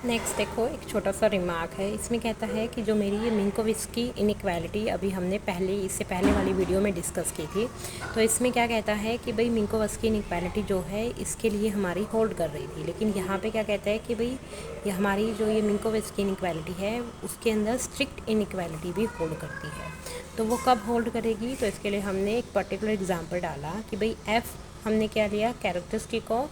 Next देखो एक छोटा सा रिमार्क है, इसमें कहता है कि जो मेरी ये मिन्कोविस्की इनइक्वालिटी अभी हमने इससे पहले वाली वीडियो में डिस्कस की थी, तो इसमें क्या कहता है कि भाई मिन्कोविस्की इनइक्वालिटी जो है इसके लिए हमारी होल्ड कर रही थी, लेकिन यहाँ पे क्या कहता है कि भाई ये हमारी जो ये मिन्कोविस्की इनइक्वालिटी है उसके अंदर स्ट्रिक्ट इनइक्वालिटी भी होल्ड करती है। तो वो कब होल्ड करेगी, तो इसके लिए हमने एक पर्टिकुलर एग्जाम्पल डाला कि भाई एफ़ हमने क्या लिया, कैरेक्टरिस्टिक ऑफ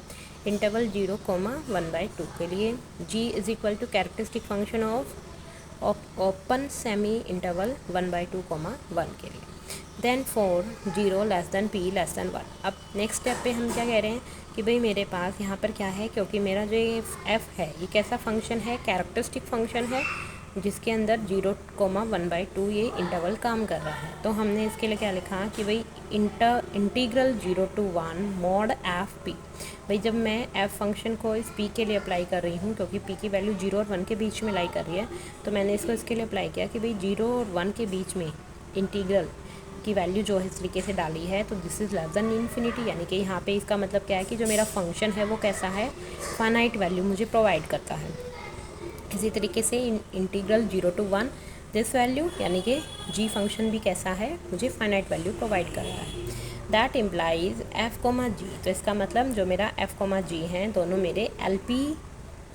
इंटरवल 0,1/2 के लिए, g is equal to characteristic function of open semi interval 1/2,1 के लिए, then for 0 less than p less than 1। अब नेक्स्ट स्टेप पे हम क्या कह रहे हैं कि भाई मेरे पास यहाँ पर क्या है, क्योंकि मेरा जो ये f है ये कैसा फंक्शन है, कैरेक्टरिस्टिक फंक्शन है जिसके अंदर 0,1/2 ये इंटरवल काम कर रहा है। तो हमने इसके लिए क्या लिखा कि भाई integral 0 to 1 mod f P. भाई जब मैं एफ फंक्शन को इस पी के लिए अप्लाई कर रही हूँ, क्योंकि पी की वैल्यू 0 और 1 के बीच में लाई कर रही है, तो मैंने इसको इसके लिए अप्लाई किया कि भाई 0 और 1 के बीच में इंटीग्रल की वैल्यू जो है इस तरीके से डाली है, तो this is less than infinity, यानी कि यहाँ पे इसका मतलब क्या है कि जो मेरा फंक्शन है वो कैसा है, फाइनाइट वैल्यू मुझे प्रोवाइड करता है। इसी तरीके से इंटीग्रल 0 to 1 दिस वैल्यू, यानी कि जी फंक्शन भी कैसा है, मुझे फाइनाइट वैल्यू प्रोवाइड कर रहा है। दैट इम्प्लाइज एफ कोमा जी, तो इसका मतलब जो मेरा एफ कोमा जी हैं दोनों मेरे एल पी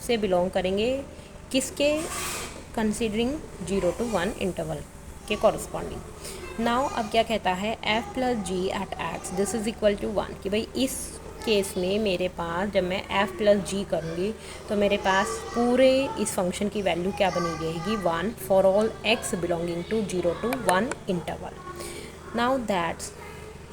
से बिलोंग करेंगे, किसके, कंसिडरिंग 0 to 1 इंटरवल के कॉरस्पॉन्डिंग। नाउ अब क्या कहता है, F plus G at X this is equal to 1, कि भाई इस केस में मेरे पास जब मैं f प्लस जी करूँगी तो मेरे पास पूरे इस फंक्शन की वैल्यू क्या बनी रहेगी, 1 for all x belonging to 0 to 1 interval. Now that's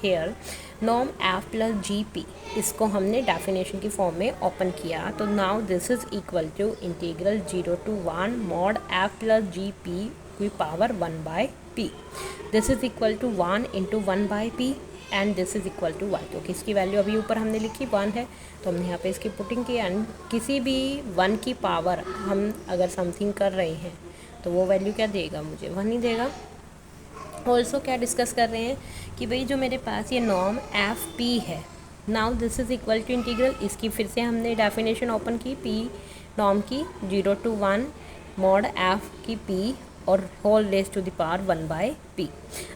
here norm f plus g p, इसको हमने डेफिनेशन की फॉर्म में ओपन किया, तो now this is equal to integral 0 to 1 mod f plus g p की power 1/p। This is equal to 1 into 1/p and this is equal to 1, क्योंकि इसकी value अभी ऊपर हमने लिखी 1 है, तो हमने यहाँ पे इसकी पुटिंग की, एंड किसी भी 1 की पावर हम अगर समथिंग कर रहे हैं तो वो वैल्यू क्या देगा, मुझे 1 ही देगा। ऑल्सो क्या डिस्कस कर रहे हैं कि भाई जो मेरे पास ये नॉर्म एफ पी है, now this is equal to integral, इसकी फिर से हमने डेफिनेशन ओपन की, पी नॉर्म की 0 to 1 मॉड एफ की पी और whole raise to the power 1/p।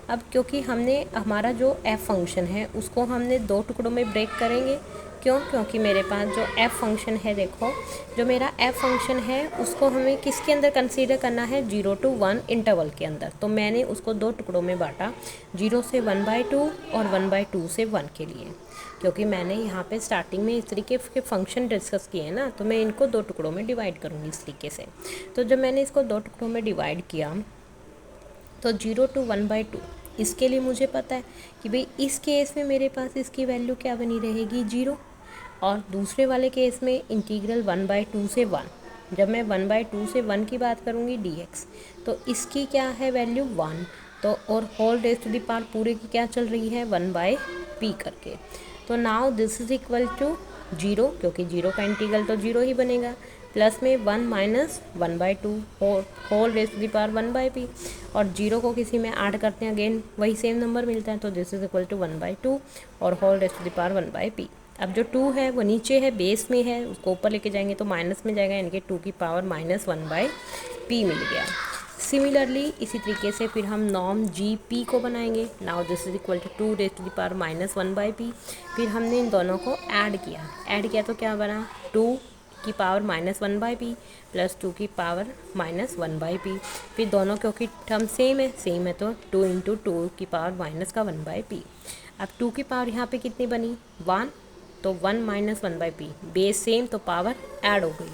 अब क्योंकि हमने हमारा जो f फंक्शन है उसको हमने 2 टुकड़ों में ब्रेक करेंगे, क्यों, क्योंकि मेरे पास जो f फंक्शन है, देखो जो मेरा f फंक्शन है उसको हमें किसके अंदर कंसीडर करना है, 0 to 1 इंटरवल के अंदर, तो मैंने उसको 2 टुकड़ों में बांटा, 0 से 1/2 और 1/2 से 1 के लिए, क्योंकि मैंने यहाँ पे स्टार्टिंग में इस तरीके के फंक्शन डिस्कस किए हैं ना, तो मैं इनको 2 टुकड़ों में डिवाइड करूँगी इस तरीके से। तो जब मैंने इसको 2 टुकड़ों में डिवाइड किया तो 0 to 1/2, इसके लिए मुझे पता है कि भाई इस केस में मेरे पास इसकी वैल्यू क्या बनी रहेगी, 0, और दूसरे वाले केस में इंटीग्रल 1/2 से 1, जब मैं 1/2 से 1 की बात करूँगी dx, तो इसकी क्या है वैल्यू 1, तो और whole raise to the power पूरे की क्या चल रही है 1/p करके। तो now this is equal to 0, क्योंकि 0 का इंटीग्रल तो 0 ही बनेगा, प्लस में 1 minus 1/2 whole raise to the power 1/p, और 0 को किसी में ऐड करते हैं अगेन वही सेम नंबर मिलता है, तो दिस इज इक्वल टू 1/2 और whole raise to the power 1/p। अब जो 2 है वो नीचे है, बेस में है, उसको ऊपर लेके जाएंगे तो माइनस में जाएगा, यानी कि 2 की पावर -1/p मिल गया। सिमिलरली इसी तरीके से फिर हम नॉर्म जी पी को बनाएंगे, now this is equal to 2 raise to the power -1/p। फिर हमने इन दोनों को ऐड किया तो क्या बना, 2 की पावर -1/p प्लस 2 की पावर -1/p। फिर दोनों क्योंकि टर्म सेम है तो 2 इंटू 2 की पावर माइनस का 1/p। अब 2 की पावर यहाँ पे कितनी बनी, 1, तो 1 माइनस 1/p, बेस सेम तो पावर ऐड हो गई,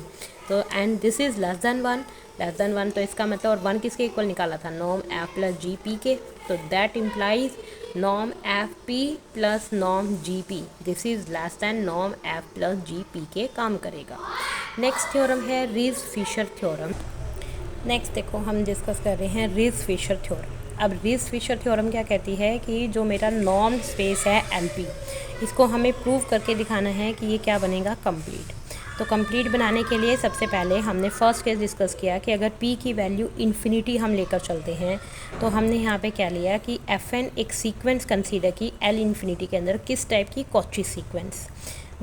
तो and this is less than 1, तो इसका मतलब, और 1 किसके इक्वल निकाला था, norm F plus g P के, तो that implies norm F P plus norm G P this is less than norm F plus g P के काम करेगा। नेक्स्ट थ्योरम है रीज फिशर थ्योरम। नेक्स्ट देखो हम डिस्कस कर रहे हैं रीज फिशर थ्योरम। अब रीज फिशर थ्योरम क्या कहती है कि जो मेरा नॉर्म स्पेस है एल पी, इसको हमें प्रूव करके दिखाना है कि ये क्या बनेगा, कंप्लीट। तो कंप्लीट बनाने के लिए सबसे पहले हमने फर्स्ट केस डिस्कस किया कि अगर p की वैल्यू इन्फिनिटी हम लेकर चलते हैं, तो हमने यहाँ पे क्या लिया कि fn एक सीक्वेंस कंसीडर की l इन्फिनिटी के अंदर किस टाइप की, कॉची सीक्वेंस।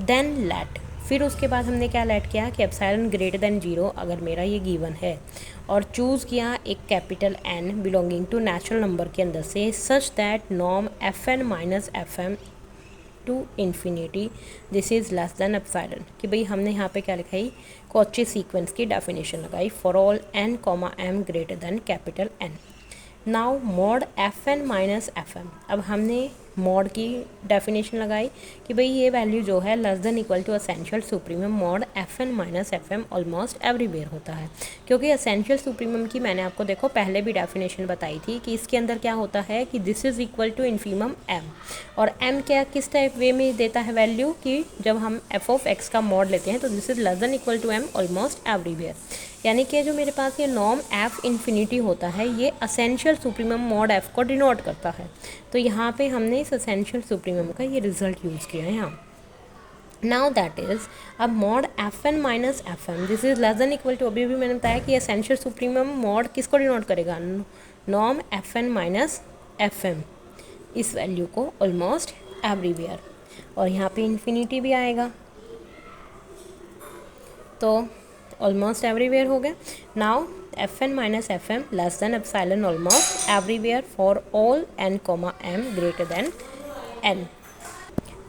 देन लेट फिर उसके बाद हमने क्या ऐड किया कि एप्सिलॉन ग्रेटर देन 0 अगर मेरा ये गिवन है, और चूज़ किया एक capital N belonging to natural number के अंदर से such that norm Fn minus Fm to infinity this is less than epsilon, कि भाई हमने यहाँ पे क्या लिखाई, कॉची सीक्वेंस की डेफिनेशन लगाई for all n, m greater than capital N। Now mod Fn minus Fm, अब हमने मॉड की डेफिनेशन लगाई कि भाई ये वैल्यू जो है less than equal to essential supremum mod Fn minus Fm almost everywhere होता है, क्योंकि एसेंशियल सुप्रीमम की मैंने आपको देखो पहले भी डेफिनेशन बताई थी कि इसके अंदर क्या होता है कि this is equal to infimum m, और m क्या किस टाइप वे में देता है वैल्यू कि जब हम f ऑफ x का मॉड लेते हैं तो this is less than equal to m almost everywhere, यानी कि जो मेरे पास ये नॉर्म f इन्फिनिटी होता है ये एसेंशियल सुप्रीमम मॉड f को डिनोट करता है। तो यहाँ पे हमने इस एसेंशियल सुप्रीमम का ये रिजल्ट यूज़ किया है यहाँ। नाउ दैट इज़ अब mod Fn minus Fm this is less than equal to, अभी भी मैंने बताया कि एसेंशियल सुप्रीमम मॉड किसको डिनोट करेगा, नॉर्म Fn माइनस Fm, इस वैल्यू को ऑलमोस्ट एवरीवेयर, और यहाँ पे इन्फिनिटी भी आएगा तो ऑलमोस्ट एवरीवेयर हो गया। Now Fn minus Fm less than epsilon almost everywhere for all n, m greater then n।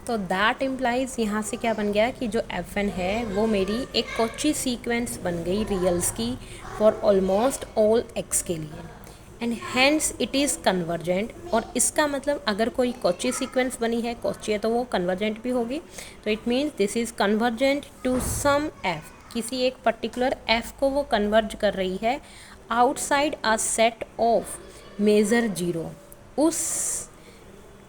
तो दैट इम्प्लाइज यहाँ से क्या बन गया कि जो Fn है वो मेरी एक कॉची सीक्वेंस बन गई रियल्स की फॉर ऑलमोस्ट ऑल x के लिए, and hence it is convergent, और इसका मतलब अगर कोई कॉची सीक्वेंस बनी है, कॉची है तो वो कन्वर्जेंट भी होगी, तो it means this is convergent to some f, किसी एक पर्टिकुलर f को वो कन्वर्ज कर रही है outside a set of measure 0, उस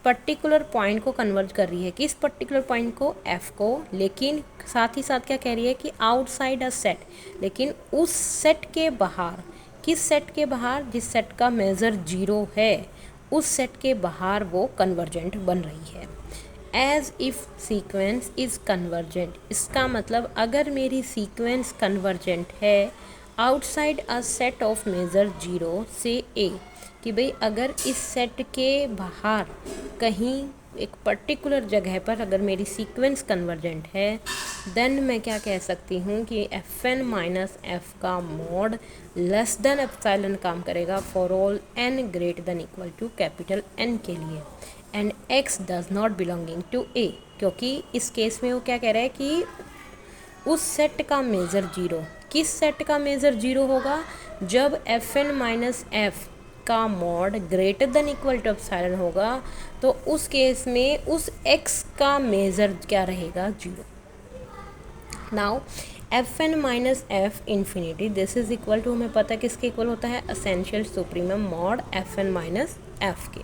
पर्टिकुलर पॉइंट को कन्वर्ज कर रही है, किस पर्टिकुलर पॉइंट को, f को, लेकिन साथ ही साथ क्या कह रही है कि आउटसाइड अ सेट, लेकिन उस सेट के बाहर, किस सेट के बाहर, जिस सेट का मेजर 0 है उस सेट के बाहर वो कन्वर्जेंट बन रही है। As if sequence is convergent, इसका मतलब अगर मेरी सीक्वेंस कन्वर्जेंट है outside a set of measure 0 से a, कि भाई अगर इस सेट के बाहर कहीं एक पर्टिकुलर जगह पर अगर मेरी सीक्वेंस कन्वर्जेंट है, देन मैं क्या कह सकती हूँ कि Fn माइनस F का मॉड लेस देन एप्सिलॉन काम करेगा for all n greater than equal to capital N के लिए, and x does not belonging to a, क्योंकि इस केस में वो क्या कह रहा है कि उस सेट का मेजर 0, किस सेट का मेजर 0 होगा, जब Fn माइनस F का mod greater than equal to epsilon होगा, तो उस केस में उस x का मेजर क्या रहेगा, 0। Now Fn minus F infinity this is equal to, हमें पता है किसके इक्वल होता है, essential supremum mod Fn minus F के।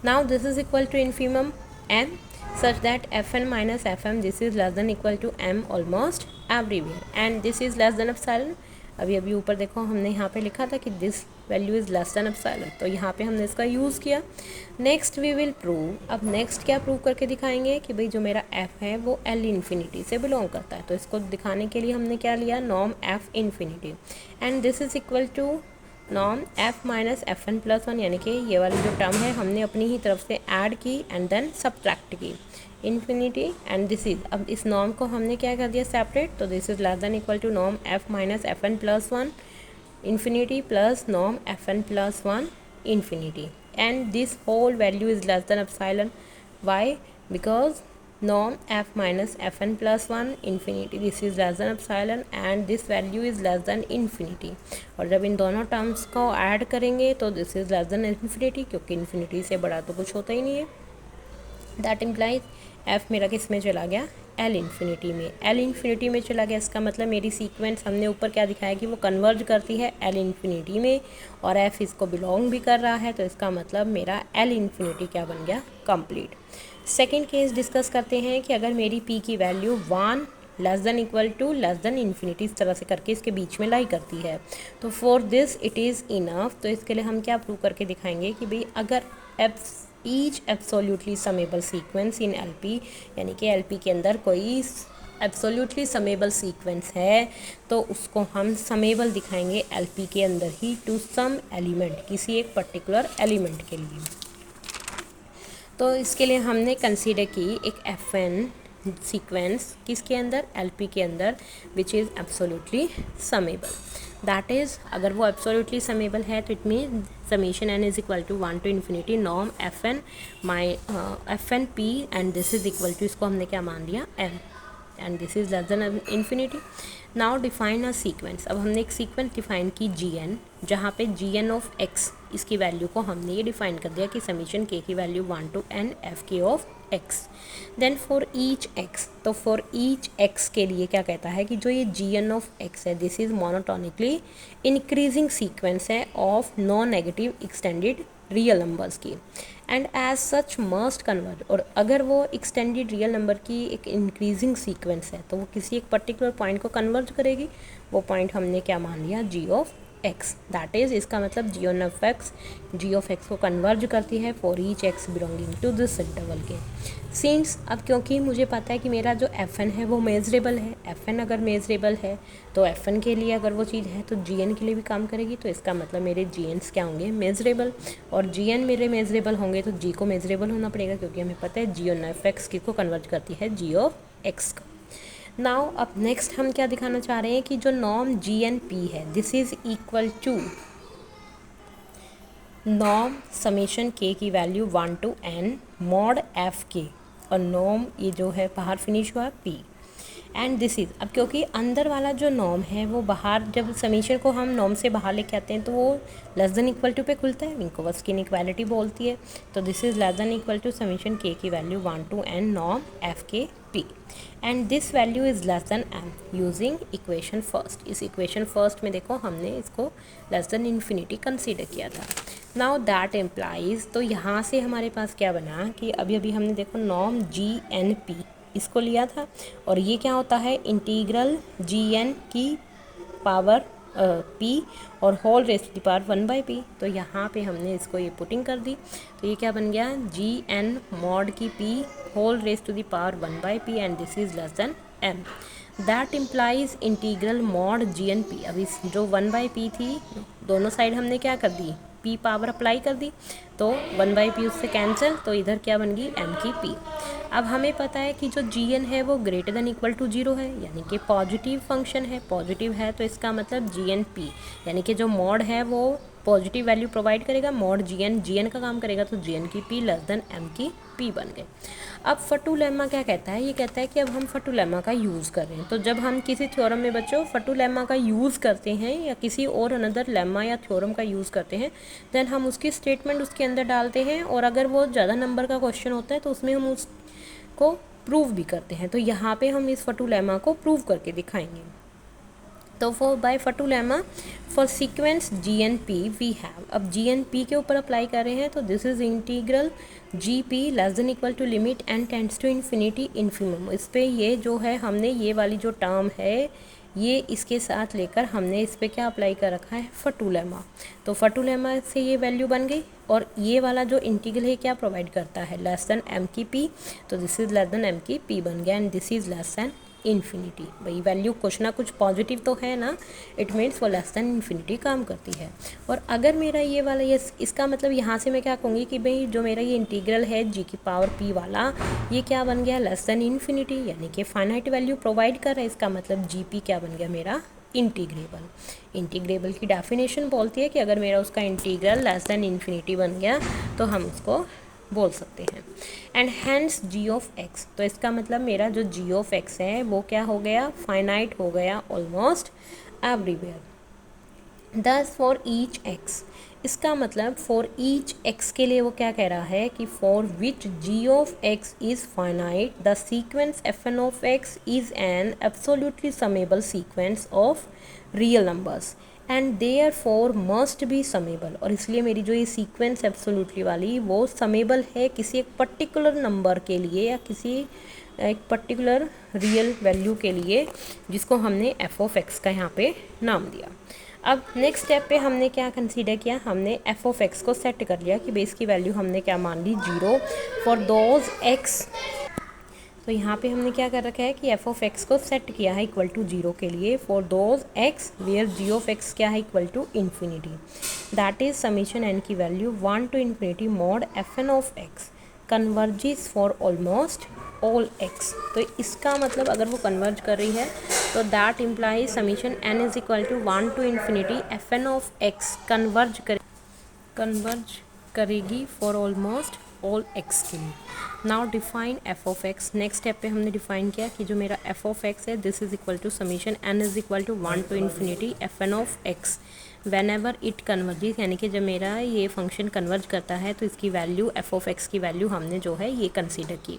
Now this is equal to infimum m such that Fn minus Fm this is less than equal to m almost everywhere, and this is less than epsilon। अभी ऊपर देखो हमने यहाँ पे लिखा था कि this value is less than epsilon, तो यहाँ पे हमने इसका यूज़ किया। नेक्स्ट वी विल प्रूव, अब नेक्स्ट क्या प्रूव करके दिखाएंगे कि भाई जो मेरा f है वो L इन्फिनिटी से बिलोंग करता है, तो इसको दिखाने के लिए हमने क्या लिया, norm f infinity, and this is equal to norm f minus Fn plus 1, यानी कि ये वाली जो टर्म है हमने अपनी ही तरफ से ऐड की एंड देन सब्ट्रैक्ट की इन्फिनिटी, एंड दिस इज, अब इस नॉर्म को हमने क्या कर दिया सेपरेट, तो this is less than equal to norm f minus Fn plus 1 infinity plus norm Fn plus 1 infinity, and this whole value is less than epsilon, why, because norm f minus Fn plus 1 infinity this is less than epsilon and this value is less than infinity, और जब इन दोनों terms को add करेंगे तो this is less than infinity, क्योंकि infinity से बड़ा तो कुछ होता ही नहीं है। दैट इम्प्लाइज f मेरा किस में चला गया, L इन्फिनिटी में, L इन्फिनिटी में चला गया, इसका मतलब मेरी सीक्वेंस हमने ऊपर क्या दिखाया कि वो कन्वर्ज करती है L इन्फिनिटी में, और f इसको बिलोंग भी कर रहा है, तो इसका मतलब मेरा L इन्फिनिटी क्या बन गया, कंप्लीट। सेकेंड केस डिस्कस करते हैं कि अगर मेरी p की value 1 less than equal to less than infinity इस तरह से करके इसके बीच में लाई करती है, तो for this it is enough, तो इसके लिए हम क्या प्रूव करके दिखाएंगे कि भाई अगर each absolutely summable sequence in LP, यानी कि LP के अंदर कोई एब्सोल्युटली समेबल सीक्वेंस है तो उसको हम समेबल दिखाएंगे LP के अंदर ही टू सम एलिमेंट, किसी एक पर्टिकुलर एलिमेंट के लिए। तो इसके लिए हमने कंसीडर की एक Fn सीक्वेंस किसके अंदर, LP के अंदर, which is absolutely summable. That is अगर वो एब्सोल्युटली समेबल है तो it mean summation n is equal to 1 to infinity norm FN P and this is equal to, इसको हमने क्या मान लिया, m, and this is less than infinity. Now define a sequence. अब हमने एक सीक्वेंस डिफाइन की gn, जहाँ पे gn ऑफ x, इसकी वैल्यू को हमने ये डिफाइन कर दिया कि समीशन k की value 1 to n fk of x। Then for each x, तो फॉर ईच x के लिए क्या कहता है कि जो ये gn ऑफ x है, this is monotonically increasing sequence है of non negative extended real numbers की, and as such must converge. और अगर वो एक्सटेंडेड रियल नंबर की एक इंक्रीजिंग सीक्वेंस है तो वो किसी एक पर्टिकुलर पॉइंट को कन्वर्ज करेगी। वो पॉइंट हमने क्या मान लिया, g of x। That is इसका मतलब g ऑफ x को कन्वर्ज करती है for each x belonging to this interval के। सिंस अब क्योंकि मुझे पता है कि मेरा जो fn है वो मेजरेबल है, fn अगर मेजरेबल है तो fn के लिए अगर वो चीज़ है तो gn के लिए भी काम करेगी, तो इसका मतलब मेरे gns क्या होंगे, मेजरेबल। और gn मेरे मेजरेबल होंगे तो g को मेजरेबल होना पड़ेगा, क्योंकि हमें पता है g ऑफ x किसको कन्वर्ट करती है, g ऑफ x का। नाउ अब नेक्स्ट हम क्या दिखाना चाह रहे हैं कि जो नॉर्म GNP है, this is equal to norm summation k की value 1 to n mod fk, और नॉर्म ये जो है बाहर फिनिश हुआ p, एंड दिस इज़, अब क्योंकि अंदर वाला जो नॉर्म है वो बाहर, जब समीशन को हम नॉर्म से बाहर लेके आते हैं तो वो लेस देन इक्वल टू पे खुलता है, मिन्कोवस्की इनइक्वालिटी बोलती है। तो this is less than equal to summation k की value 1 to n norm fk p, and this value is less than m using equation first. इस इक्वेशन फर्स्ट में देखो हमने इसको लेस देन इन्फिनिटी कंसीडर किया था। नाउ दैट इम्प्लाइज, तो यहाँ से हमारे पास क्या बना कि अभी अभी हमने देखो नॉर्म GNP इसको लिया था, और ये क्या होता है, इंटीग्रल gn की पावर p और whole raise to the power 1/p। तो यहाँ पे हमने इसको ये पुटिंग कर दी, तो ये क्या बन गया, gn मॉड की p whole raise to the power 1/p and this is less than m। That implies integral mod GNP, अभी जो 1/p थी दोनों साइड हमने क्या कर दी, p पावर अप्लाई कर दी, तो 1/p उससे कैंसिल, तो इधर क्या बन गई, m की p। अब हमें पता है कि जो gn है वो ग्रेटर देन इक्वल टू 0 है, यानी कि पॉजिटिव फंक्शन है, पॉजिटिव है तो इसका मतलब GNP, यानी कि जो मॉड है वो पॉजिटिव वैल्यू प्रोवाइड करेगा, मॉड gn का काम करेगा, तो gn की p लेस देन m की p बन गए। अब फटू लेम्मा क्या कहता है, ये कहता है कि अब हम फटू लेम्मा का यूज़ कर रहे हैं। तो जब हम किसी थ्योरम में बच्चों फटू लेम्मा का यूज़ करते हैं या किसी और अनदर लेम्मा या थ्योरम का यूज़ करते हैं, देन हम उसकी स्टेटमेंट उसके अंदर डालते हैं, और अगर वो ज़्यादा नंबर का क्वेश्चन होता है तो उसमें हम उसको प्रूव भी करते हैं। तो यहाँ पे हम इस फटू लेम्मा को प्रूव करके दिखाएंगे। तो for by Fatou lemma for sequence GNP we have, अब GNP के ऊपर अप्लाई कर रहे हैं, तो this is integral GP less than equal to limit n tends to infinity infimum. इस पे ये जो है हमने ये वाली जो टर्म है ये इसके साथ लेकर हमने इस पे क्या अप्लाई कर रखा है, फटू लेम्मा। तो फटू लेम्मा से ये वैल्यू बन गई, और ये वाला जो इंटीग्रल है क्या प्रोवाइड करता है, लेस देन m की p, तो this is less than m की p बन गया, and this is less than infinity. भाई वैल्यू कुछ ना कुछ पॉजिटिव तो है ना, इट मीन्स वो लेस देन इन्फिनिटी काम करती है। और अगर मेरा ये वाला ये इसका मतलब यहाँ से मैं क्या कहूँगी कि भाई जो मेरा ये इंटीग्रल है g की पावर p वाला, ये क्या बन गया, लेस देन इन्फिनिटी, यानी कि फाइनाइट वैल्यू प्रोवाइड कर रहा है। इसका मतलब gp क्या बन गया मेरा, इंटीग्रेबल। इंटीग्रेबल की डेफिनेशन बोलती है कि अगर मेरा उसका इंटीग्रल लेस देन इन्फिनिटी बन गया तो हम उसको बोल सकते हैं। And hence g of x, तो इसका मतलब मेरा जो g ऑफ x है वो क्या हो गया, फाइनाइट हो गया ऑलमोस्ट एवरीवेयर। दस फॉर ईच x, इसका मतलब फॉर ईच x के लिए वो क्या कह रहा है कि for which g of x is finite the sequence fn of x is an absolutely summable sequence of real numbers and therefore must be summable. और इसलिए मेरी जो ये सीक्वेंस एब्सोल्युटली वाली वो समेबल है किसी एक पर्टिकुलर नंबर के लिए या किसी एक पर्टिकुलर रियल वैल्यू के लिए, जिसको हमने f ऑफ x का यहाँ पे नाम दिया। अब नेक्स्ट स्टेप पे हमने क्या कंसीडर किया, हमने f ऑफ x को सेट कर लिया कि बेस की वैल्यू हमने क्या मान ली, 0 फॉर दोज x। तो यहाँ पे हमने क्या कर रखा है कि f ऑफ x को सेट किया है इक्वल टू 0 के लिए for those x where g of x क्या है equal to infinity. That is summation n की value 1 to infinity mod fn of x converges for almost all x. तो इसका मतलब अगर वो कन्वर्ज कर रही है तो that implies summation n is equal to 1 to infinity f n of x converge करेगी फॉर ऑलमोस्ट ऑल एक्स के लिए। Now define f of x. Next step पे हमने डिफाइन किया कि जो मेरा एफ ऑफ एक्स है this is equal to summation n is equal to 1 to infinity f n of x whenever it converges, यानी कि जब मेरा ये फंक्शन कन्वर्ज करता है तो इसकी वैल्यू एफ ऑफ एक्स की वैल्यू हमने जो है ये कंसीडर की,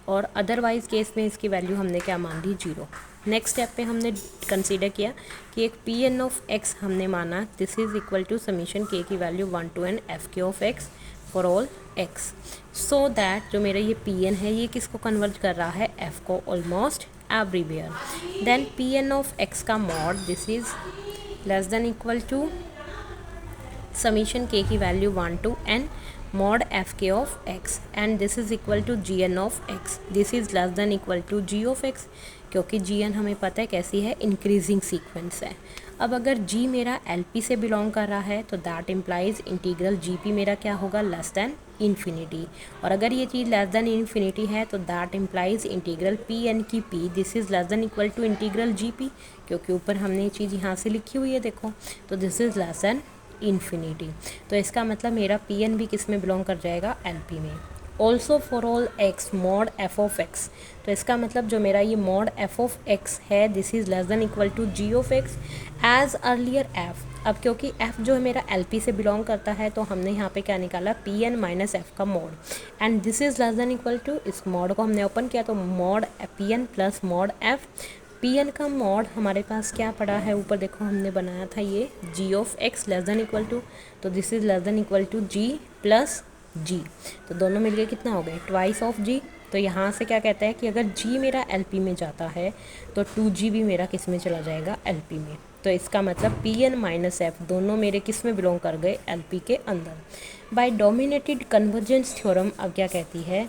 और अदरवाइज केस में इसकी वैल्यू हमने क्या मान ली, 0। नेक्स्ट स्टेप पे हमने कंसीडर किया कि एक पी एन ऑफ एक्स हमने माना this is equal to summation k की value 1 to n f k of x for all x, so that जो मेरा ये पी एन है ये किसको कन्वर्ज कर रहा है, एफ को almost everywhere. Then p n of x का mod this is less than equal to summation k की value 1 to n mod f k of x and this is equal to g n of x, this is less than equal to g of x, क्योंकि g N हमें पता है कैसी है, increasing sequence है। अब अगर जी मेरा एल पी से बिलोंग कर रहा है तो that implies integral g P मेरा क्या होगा, लेस देन इन्फिनिटी, और अगर ये चीज़ लेस देन इन्फिनिटी है तो that implies integral p n की p this is less than equal to integral g p, क्योंकि ऊपर हमने ये चीज़ यहाँ से लिखी हुई है देखो, तो this is less than infinity. तो इसका मतलब मेरा पी एन भी किस में बिलोंग कर जाएगा, एल पी में। Also for all x mod f of x, तो इसका मतलब जो मेरा ये मॉड एफ ऑफ एक्स है this is less than equal to g of x as earlier f. अब क्योंकि f जो है मेरा एल पी से बिलोंग करता है तो हमने यहाँ पे क्या निकाला, पी एन माइनस एफ का mod, and this is less than equal to, इस मॉड को हमने ओपन किया तो mod p n plus mod f, p n का मॉड हमारे पास क्या पड़ा है, ऊपर देखो हमने बनाया था ये g of x less than equal to, तो this is less than equal to g plus g, तो दोनों मिलके कितना हो गए, ट्वाइस ऑफ जी। तो यहाँ से क्या कहता है कि अगर g मेरा LP में जाता है तो 2g भी मेरा किस में चला जाएगा, LP में। तो इसका मतलब Pn माइनस एफ दोनों मेरे किस में बिलोंग कर गए, LP के अंदर। बाय डोमिनेटेड कन्वर्जेंस थ्योरम अब क्या कहती है,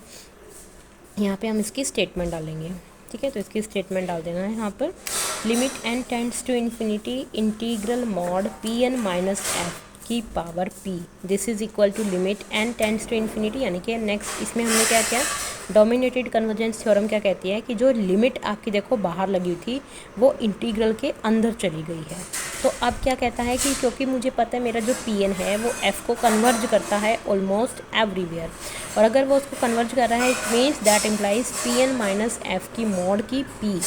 यहाँ पे हम इसकी स्टेटमेंट डालेंगे, ठीक है। तो इसकी स्टेटमेंट डाल देना है यहाँ पर, limit n tends to infinity integral mod Pn minus f की power p this is equal to limit n tends to infinity, यानी कि नेक्स्ट इसमें हमने क्या किया, डोमिनेटेड कन्वर्जेंस थ्योरम क्या कहती है कि जो लिमिट आपकी देखो बाहर लगी थी वो इंटीग्रल के अंदर चली गई है। तो अब क्या कहता है कि क्योंकि मुझे पता है मेरा जो Pn है वो f को कन्वर्ज करता है ऑलमोस्ट एवरीवेयर, और अगर वो उसको कन्वर्ज कर रहा है it means that implies Pn minus f की मॉड की p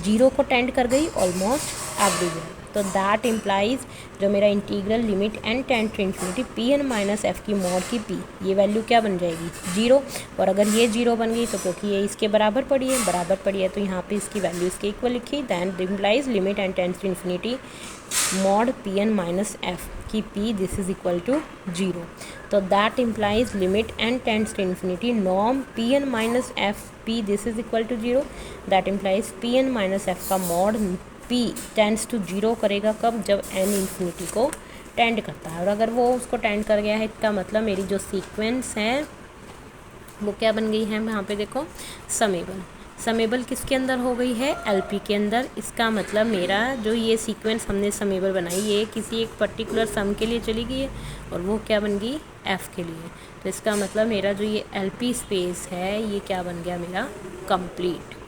0 को टेंड कर गई ऑलमोस्ट एवरीवेयर। तो दैट इम्प्लाइज जो मेरा integral limit n tend to infinity Pn minus f की मॉड की p, ये वैल्यू क्या बन जाएगी, 0, और अगर ये 0 बन गई तो क्योंकि ये इसके बराबर पड़ी है तो यहाँ पे इसकी वैल्यू इसके इक्वल लिखी, then implies limit n tends to infinity mod Pn minus f की p this is equal to 0। तो that implies limit n tends to infinity norm Pn minus f p this is equal to 0, that implies Pn minus f का mod p tends to 0 करेगा कब, जब n infinity को tend करता है, और अगर वो उसको टेंड कर गया है इसका मतलब मेरी जो सीक्वेंस है वो क्या बन गई है, यहाँ पे देखो समेबल किसके अंदर हो गई है, LP के अंदर। इसका मतलब मेरा जो ये सीक्वेंस हमने समेबल बनाई ये किसी एक पर्टिकुलर सम के लिए चली गई है और वो क्या बन गई, F के लिए। तो इसका मतलब मेरा जो ये LP स्पेस है ये क्या बन गया, मेरा कंप्लीट।